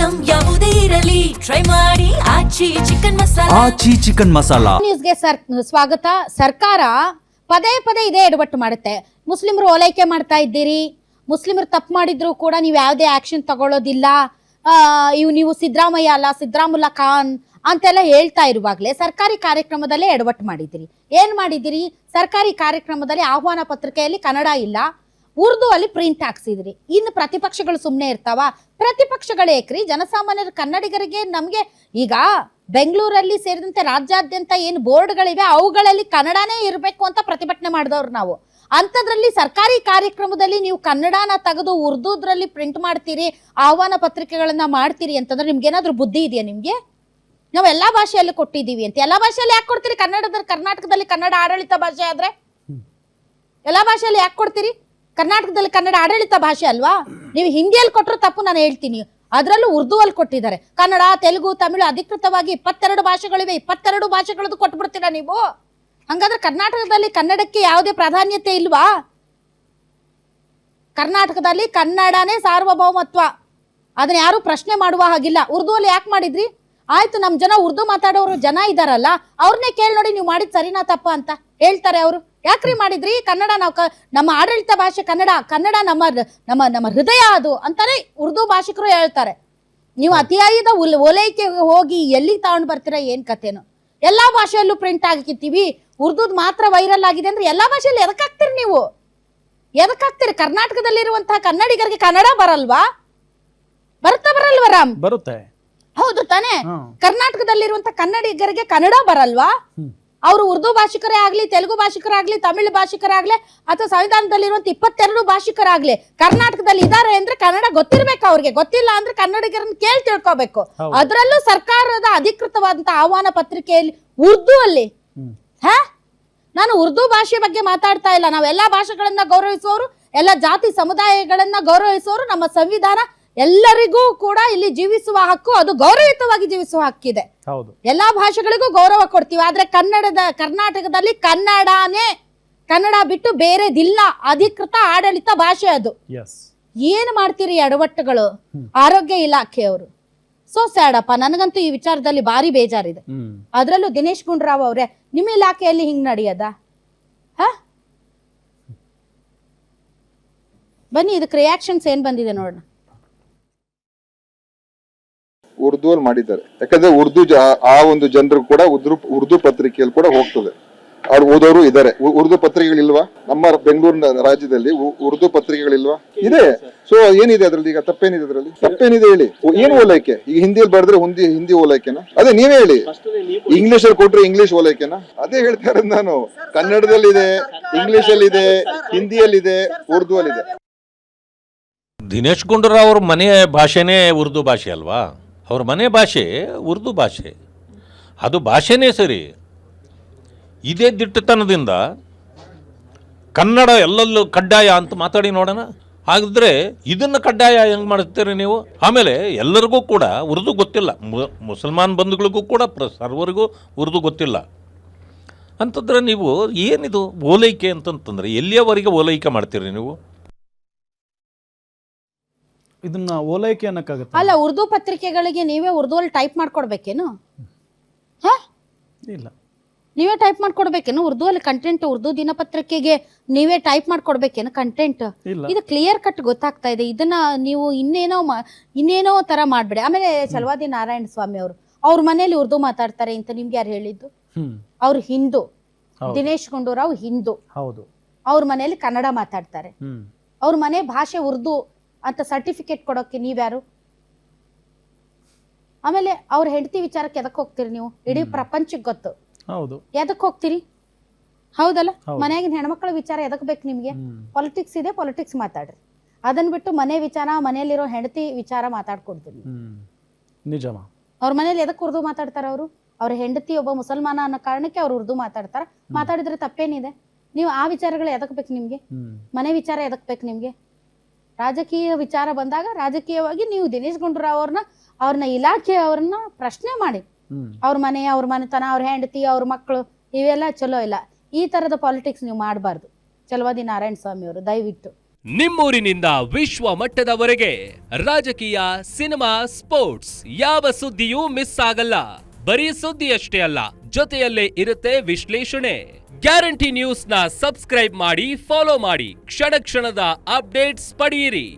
Item ಯಾವುದೇ ಇರಲಿ try ಮಾಡಿ ಆಚಿ ಚಿಕನ್ ಮಸಾಲಾ. ಆಚಿ ಚಿಕನ್ ಮಸಾಲಾ ನ್ಯೂಸ್ಗೆ ಸ್ವಾಗತ. ಸರ್ಕಾರ ಪದೇ ಪದೇ ಇದೇ ಎಡವಟ್ಟು ಮಾಡುತ್ತೆ. ಮುಸ್ಲಿಮರು ಓಲೈಕೆ ಮಾಡ್ತಾ ಇದ್ದೀರಿ, ಮುಸ್ಲಿಮರು ತಪ್ಪು ಮಾಡಿದ್ರು ಕೂಡ ನೀವು ಯಾವುದೇ ಆಕ್ಷನ್ ತಗೊಳ್ಳೋದಿಲ್ಲ, ನೀವು ಸಿದ್ದರಾಮಯ್ಯ ಅಲ್ಲ ಸಿದ್ದರಾಮುಲ್ಲಾ ಖಾನ್ ಅಂತೆಲ್ಲ ಹೇಳ್ತಾ ಇರುವಾಗಲೇ ಸರ್ಕಾರಿ ಕಾರ್ಯಕ್ರಮದಲ್ಲೇ ಎಡವಟ್ಟು ಮಾಡಿದ್ದೀರಿ. ಏನ್ ಮಾಡಿದ್ದೀರಿ? ಸರ್ಕಾರಿ ಕಾರ್ಯಕ್ರಮದಲ್ಲಿ ಆಹ್ವಾನ ಪತ್ರಿಕೆಯಲ್ಲಿ ಕನ್ನಡ ಇಲ್ಲ, ಉರ್ದು ಅಲ್ಲಿ ಪ್ರಿಂಟ್ ಹಾಕ್ಸಿದ್ರಿ. ಇನ್ನು ಪ್ರತಿಪಕ್ಷಗಳು ಸುಮ್ಮನೆ ಇರ್ತಾವ? ಪ್ರತಿಪಕ್ಷಗಳೇ ಏಕ್ರಿ, ಜನಸಾಮಾನ್ಯರು ಕನ್ನಡಿಗರಿಗೆ ನಮಗೆ ಈಗ ಬೆಂಗಳೂರಲ್ಲಿ ಸೇರಿದಂತೆ ರಾಜ್ಯಾದ್ಯಂತ ಏನು ಬೋರ್ಡ್ಗಳಿವೆ ಅವುಗಳಲ್ಲಿ ಕನ್ನಡನೇ ಇರಬೇಕು ಅಂತ ಪ್ರತಿಭಟನೆ ಮಾಡಿದವ್ರು ನಾವು. ಅಂಥದ್ರಲ್ಲಿ ಸರ್ಕಾರಿ ಕಾರ್ಯಕ್ರಮದಲ್ಲಿ ನೀವು ಕನ್ನಡನ ತೆಗೆದು ಉರ್ದುದ್ರಲ್ಲಿ ಪ್ರಿಂಟ್ ಮಾಡ್ತೀರಿ, ಆಹ್ವಾನ ಪತ್ರಿಕೆಗಳನ್ನ ಮಾಡ್ತೀರಿ ಅಂತಂದ್ರೆ ನಿಮ್ಗೇನಾದ್ರೂ ಬುದ್ಧಿ ಇದೆಯಾ? ನಿಮ್ಗೆ ನಾವು ಎಲ್ಲಾ ಭಾಷೆಯಲ್ಲಿ ಕೊಟ್ಟಿದ್ದೀವಿ ಅಂತ. ಎಲ್ಲಾ ಭಾಷೆಯಲ್ಲಿ ಯಾಕೆ ಕೊಡ್ತೀರಿ? ಕರ್ನಾಟಕದಲ್ಲಿ ಕನ್ನಡ ಆಡಳಿತ ಭಾಷೆ ಆದ್ರೆ ಎಲ್ಲಾ ಭಾಷೆಯಲ್ಲಿ ಯಾಕೆ ಕೊಡ್ತೀರಿ? ಕರ್ನಾಟಕದಲ್ಲಿ ಕನ್ನಡ ಆಡಳಿತ ಭಾಷೆ ಅಲ್ವಾ? ನೀವು ಹಿಂದಿಯಲ್ಲಿ ಕೊಟ್ಟರು ತಪ್ಪು, ನಾನು ಹೇಳ್ತೀನಿ. ಅದರಲ್ಲೂ ಉರ್ದು ಅಲ್ಲಿ ಕೊಟ್ಟಿದ್ದಾರೆ. ಕನ್ನಡ, ತೆಲುಗು, ತಮಿಳು ಅಧಿಕೃತವಾಗಿ 22 ಭಾಷೆಗಳಿವೆ. 22 ಭಾಷೆಗಳದ್ದು ಕೊಟ್ಬಿಡ್ತೀರಾ ನೀವು? ಹಂಗಾದ್ರೆ ಕರ್ನಾಟಕದಲ್ಲಿ ಕನ್ನಡಕ್ಕೆ ಯಾವುದೇ ಪ್ರಾಧಾನ್ಯತೆ ಇಲ್ವಾ? ಕರ್ನಾಟಕದಲ್ಲಿ ಕನ್ನಡನೇ ಸಾರ್ವಭೌಮತ್ವ, ಅದನ್ನ ಯಾರು ಪ್ರಶ್ನೆ ಮಾಡುವ ಹಾಗಿಲ್ಲ. ಉರ್ದು ಅಲ್ಲಿ ಯಾಕೆ ಮಾಡಿದ್ರಿ? ಆಯ್ತು, ನಮ್ ಜನ ಉರ್ದು ಮಾತಾಡೋರು ಜನ ಇದಾರಲ್ಲ, ಅವ್ರನ್ನೇ ಕೇಳಿ ನೋಡಿ ನೀವು ಮಾಡಿದ್ ಸರಿನಾ ತಪ್ಪ ಅಂತ ಹೇಳ್ತಾರೆ ಅವರು. ಯಾಕ್ರಿ ಮಾಡಿದ್ರಿ? ಕನ್ನಡ ನಮ್ಮ ಆಡಳಿತ ಭಾಷೆ ಕನ್ನಡ, ಕನ್ನಡ ನಮ್ಮ ನಮ್ಮ ನಮ್ಮ ಹೃದಯ ಅದು ಅಂತಾನೆ ಉರ್ದು ಭಾಷಿಕರು ಹೇಳ್ತಾರೆ. ನೀವು ಅತಿಯಾದ ಓಲೈಕೆಗೆ ಹೋಗಿ ಎಲ್ಲಿಗೆ ತಗೊಂಡು ಬರ್ತೀರಾ? ಏನ್ ಕಥೆನು? ಎಲ್ಲಾ ಭಾಷೆಯಲ್ಲೂ ಪ್ರಿಂಟ್ ಆಗಿರ್ತೀವಿ, ಉರ್ದುದ್ ಮಾತ್ರ ವೈರಲ್ ಆಗಿದೆ ಅಂದ್ರೆ ಎಲ್ಲಾ ಭಾಷೆಯಲ್ಲಿ ಎದಕ್ಕಾಗ್ತೀರಿ ನೀವು? ಎದಕ್ಕಾಗ್ತೀರಿ? ಕರ್ನಾಟಕದಲ್ಲಿರುವಂತಹ ಕನ್ನಡಿಗರಿಗೆ ಕನ್ನಡ ಬರಲ್ವಾ? ಬರಲ್ವಾ ರಾಮ್? ಬರುತ್ತೆ. ಹೌದು ತಾನೆ? ಕರ್ನಾಟಕದಲ್ಲಿರುವಂತಹ ಕನ್ನಡಿಗರಿಗೆ ಕನ್ನಡ ಬರಲ್ವಾ? ಅವರು ಉರ್ದು ಭಾಷಿಕರೇ ಆಗ್ಲಿ, ತೆಲುಗು ಭಾಷಿಕರಾಗ್ಲಿ, ತಮಿಳು ಭಾಷಿಕರಾಗ್ಲಿ, ಅಥವಾ ಸಂವಿಧಾನದಲ್ಲಿರುವಂತ 22 ಭಾಷಿಕರಾಗ್ಲಿ ಕರ್ನಾಟಕದಲ್ಲಿ ಇದಾರೆ ಅಂದ್ರೆ ಕನ್ನಡ ಗೊತ್ತಿರ್ಬೇಕು ಅವ್ರಿಗೆ. ಗೊತ್ತಿಲ್ಲ ಅಂದ್ರೆ ಕನ್ನಡಿಗರನ್ನ ಕೇಳಿ ತಿಳ್ಕೊಬೇಕು. ಅದರಲ್ಲೂ ಸರ್ಕಾರದ ಅಧಿಕೃತವಾದಂತಹ ಆಹ್ವಾನ ಪತ್ರಿಕೆಯಲ್ಲಿ ಉರ್ದು ಅಲ್ಲಿ ನಾನು ಉರ್ದು ಭಾಷೆ ಬಗ್ಗೆ ಮಾತಾಡ್ತಾ ಇಲ್ಲ. ನಾವೆಲ್ಲಾ ಭಾಷೆಗಳನ್ನ ಗೌರವಿಸುವವರು, ಎಲ್ಲ ಜಾತಿ ಸಮುದಾಯಗಳನ್ನ ಗೌರವಿಸುವವರು. ನಮ್ಮ ಸಂವಿಧಾನ ಎಲ್ಲರಿಗೂ ಕೂಡ ಇಲ್ಲಿ ಜೀವಿಸುವ ಹಕ್ಕು, ಅದು ಗೌರವಯುತವಾಗಿ ಜೀವಿಸುವ ಹಕ್ಕಿದೆ. ಎಲ್ಲಾ ಭಾಷೆಗಳಿಗೂ ಗೌರವ ಕೊಡ್ತೀವಿ. ಆದ್ರೆ ಕರ್ನಾಟಕದಲ್ಲಿ ಕನ್ನಡ ಬಿಟ್ಟು ಬೇರೆದಿಲ್ಲ. ಅಧಿಕೃತ ಆಡಳಿತ ಭಾಷೆ ಅದು. ಏನ್ ಮಾಡ್ತೀರಿ ಎಡವಟ್ಟುಗಳು? ಆರೋಗ್ಯ ಇಲಾಖೆಯವರು ಸೋ ಸ್ಯಾಡಪ್ಪ. ನನಗಂತೂ ಈ ವಿಚಾರದಲ್ಲಿ ಭಾರಿ ಬೇಜಾರಿದೆ. ಅದ್ರಲ್ಲೂ ದಿನೇಶ್ ಗುಂಡೂರಾವ್ ಅವ್ರೆ, ನಿಮ್ಮ ಇಲಾಖೆಯಲ್ಲಿ ಹಿಂಗ್ ನಡೆಯದ? ಬನ್ನಿ, ಇದಕ್ಕೆ ರಿಯಾಕ್ಷನ್ಸ್ ಏನ್ ಬಂದಿದೆ ನೋಡೋಣ. ಉರ್ದು ಅಲ್ಲಿ ಮಾಡಿದ್ದಾರೆ. ಯಾಕಂದ್ರೆ ಉರ್ದು ಆ ಒಂದು ಜನರು ಕೂಡ ಉರ್ದು ಪತ್ರಿಕೆಯಲ್ಲಿ ಕೂಡ ಹೋಗ್ತದೆ. ಅವ್ರು ಓದೋರು ಇದಾರೆ. ಉರ್ದು ಪತ್ರಿಕೆಗಳಿಲ್ವಾ? ನಮ್ಮ ಬೆಂಗಳೂರಿನ ರಾಜ್ಯದಲ್ಲಿ ಉರ್ದು ಪತ್ರಿಕೆಗಳಿಲ್ವಾ? ಇದೆ. ಸೊ ಏನಿದೆ ಅದ್ರಲ್ಲಿ? ಈಗ ತಪ್ಪೇನಿದೆ ಅದ್ರಲ್ಲಿ? ತಪ್ಪೇನಿದೆ ಹೇಳಿ? ಏನು ಓಲೈಕೆ? ಈಗ ಹಿಂದಿಯಲ್ಲಿ ಬರೆದ್ರೆ ಹಿಂದಿ ಓಲೈಕೆನಾ? ಅದೇ ನೀವೇ ಹೇಳಿ. ಇಂಗ್ಲಿಷ್ ಅಲ್ಲಿ ಕೊಟ್ರೆ ಇಂಗ್ಲಿಷ್ ಓಲೈಕೆನಾ? ಅದೇ ಹೇಳ್ತಾ ಇರೋದು ನಾನು. ಕನ್ನಡದಲ್ಲಿದೆ, ಇಂಗ್ಲಿಷ್ ಅಲ್ಲಿ ಇದೆ, ಹಿಂದಿಯಲ್ಲಿದೆ, ಉರ್ದು ಅಲ್ಲಿ ಇದೆ. ದಿನೇಶ್ ಗುಂಡೂರಾವ್ ಅವ್ರ ಮನೆ ಭಾಷೆನೇ ಉರ್ದು ಭಾಷೆ ಅಲ್ವಾ? ಅವ್ರ ಮನೆ ಭಾಷೆ ಉರ್ದು ಭಾಷೆ, ಅದು ಭಾಷೆನೇ ಸರಿ. ಇದೇ ದಿಟ್ಟತನದಿಂದ ಕನ್ನಡ ಎಲ್ಲಲ್ಲೂ ಕಡ್ಡಾಯ ಅಂತ ಮಾತಾಡಿ ನೋಡೋಣ. ಹಾಗಿದ್ರೆ ಇದನ್ನು ಕಡ್ಡಾಯ ಹೆಂಗೆ ಮಾಡ್ತೀರಿ ನೀವು? ಆಮೇಲೆ ಎಲ್ಲರಿಗೂ ಕೂಡ ಉರ್ದು ಗೊತ್ತಿಲ್ಲ, ಮುಸಲ್ಮಾನ್ ಬಂಧುಗಳಿಗೂ ಕೂಡ ಸರ್ವರಿಗೂ ಉರ್ದು ಗೊತ್ತಿಲ್ಲ ಅಂತಂದ್ರೆ ನೀವು ಏನಿದು ಓಲೈಕೆ ಅಂತಂತಂದ್ರೆ ಎಲ್ಲಿಯವರೆಗೆ ಓಲೈಕೆ ಮಾಡ್ತೀರಿ ನೀವು? ಇದನ್ನ ಓಲೈಕೆ ಅನ್ನಕ್ಕಾಗತ್ತೆ? ಅಲ್ಲ, ಉರ್ದು ಪತ್ರಿಕೆಗಳಿಗೆ ನೀವೇ ಉರ್ದು ಅಲ್ಲಿ ಟೈಪ್ ಮಾಡ್ಕೊಡ್ಬೇಕೇನು? ಇಲ್ಲ, ನೀವೇ ಟೈಪ್ ಮಾಡ್ಕೊಡ್ಬೇಕೇನು ಉರ್ದು ಅಲ್ಲಿ ಕಂಟೆಂಟ್? ಉರ್ದು ದಿನಪತ್ರಿಕೆಗೆ ನೀವೇ ಟೈಪ್ ಮಾಡ್ಕೊಡ್ಬೇಕೇನು ಕಂಟೆಂಟ್? ಇದು ಕ್ಲಿಯರ್ ಕಟ್ ಗೊತ್ತಾಗ್ತಾ ಇದೆ. ಇದನ್ನ ನೀವು ಇನ್ನೇನೋ ತರ ಮಾಡ್ಬೇಡಿ. ಆಮೇಲೆ ಚಲವಾದಿ ನಾರಾಯಣ ಸ್ವಾಮಿ ಅವ್ರ ಮನೇಲಿ ಉರ್ದು ಮಾತಾಡ್ತಾರೆ ಅಂತ ನಿಮ್ಗೆ ಯಾರು ಹೇಳಿದ್ದು? ಅವ್ರು ಹಿಂದೂ. ದಿನೇಶ್ ಗುಂಡೂರಾವ್ ಹಿಂದೂ. ಅವ್ರ ಮನೇಲಿ ಕನ್ನಡ ಮಾತಾಡ್ತಾರೆ. ಅವ್ರ ಮನೆ ಭಾಷೆ ಉರ್ದು ಅಂತ ಸರ್ಟಿಫಿಕೇಟ್ ಕೊಡೋಕೆ ನೀವ್ಯಾರು? ಆಮೇಲೆ ಅವ್ರ ಹೆಂಡತಿ ವಿಚಾರಕ್ಕೆ ಎದಕ್ ಹೋಗ್ತೀರಿ ನೀವು? ಇಡೀ ಪ್ರಪಂಚಕ್ಕೆ ಗೊತ್ತು ಎದಕ್ ಹೋಗ್ತೀರಿ, ಹೌದಲ್ಲ? ಮನೆಯಾಗಿನ ಹೆಣ್ಮಕ್ಳ ವಿಚಾರ ಎದಕ್ ಬೇಕು ನಿಮ್ಗೆ? ಪಾಲಿಟಿಕ್ಸ್ ಇದೆ, ಪಾಲಿಟಿಕ್ಸ್ ಮಾತಾಡ್ರಿ. ಅದನ್ ಬಿಟ್ಟು ಮನೆ ವಿಚಾರ, ಮನೆಯಲ್ಲಿರೋ ಹೆಂಡತಿ ವಿಚಾರ ಮಾತಾಡ್ಕೊಡ್ತೀನಿ. ನಿಜಮಾ? ಅವ್ರ ಮನೇಲಿ ಎದಕ್ ಉರ್ದು ಮಾತಾಡ್ತಾರ? ಅವ್ರ ಹೆಂಡತಿ ಒಬ್ಬ ಮುಸಲ್ಮಾನ ಅನ್ನೋ ಕಾರಣಕ್ಕೆ ಅವ್ರು ಉರ್ದು ಮಾತಾಡ್ತಾರ. ಮಾತಾಡಿದ್ರೆ ತಪ್ಪೇನಿದೆ? ನೀವು ಆ ವಿಚಾರಗಳು ಎದಕ್ ಬೇಕು ನಿಮ್ಗೆ? ಮನೆ ವಿಚಾರ ಎದಕ್ ಬೇಕು ನಿಮ್ಗೆ? ರಾಜಕೀಯ ವಿಚಾರ ಬಂದಾಗ ರಾಜಕೀಯವಾಗಿ ನೀವು ದಿನೇಶ್ ಗುಂಡೂರಾವ್ ಅವ್ರನ್ನ ಇಲಾಖೆಯವ್ರನ್ನ ಪ್ರಶ್ನೆ ಮಾಡಿ. ಅವ್ರ ಮನೆ, ಅವ್ರ ಮನೆತನ, ಅವ್ರ ಹೆಂಡತಿ, ಅವ್ರ ಮಕ್ಕಳು, ಇವೆಲ್ಲ ಚಲೋ ಇಲ್ಲ. ಈ ತರದ ಪಾಲಿಟಿಕ್ಸ್ ನೀವು ಮಾಡಬಾರ್ದು. ಚಲವಾದಿ ನಾರಾಯಣ ಸ್ವಾಮಿ ಅವರು ದಯವಿಟ್ಟು ನಿಮ್ಮೂರಿನಿಂದ ವಿಶ್ವ ಮಟ್ಟದವರೆಗೆ ರಾಜಕೀಯ, ಸಿನಿಮಾ, ಸ್ಪೋರ್ಟ್ಸ್ ಯಾವ ಸುದ್ದಿಯೂ ಮಿಸ್ ಆಗಲ್ಲ. ಬರೀ ಸುದ್ದಿಯಷ್ಟೇ ಅಲ್ಲ, ಜೊತೆಯಲ್ಲೇ ಇರುತ್ತೆ ವಿಶ್ಲೇಷಣೆ. ಗ್ಯಾರಂಟಿ ನ್ಯೂಸ್ ನ ಸಬ್ಸ್ಕ್ರೈಬ್ ಮಾಡಿ, ಫಾಲೋ ಮಾಡಿ, ಕ್ಷಣ ಕ್ಷಣದ ಅಪ್ಡೇಟ್ಸ್ ಪಡೆಯಿರಿ.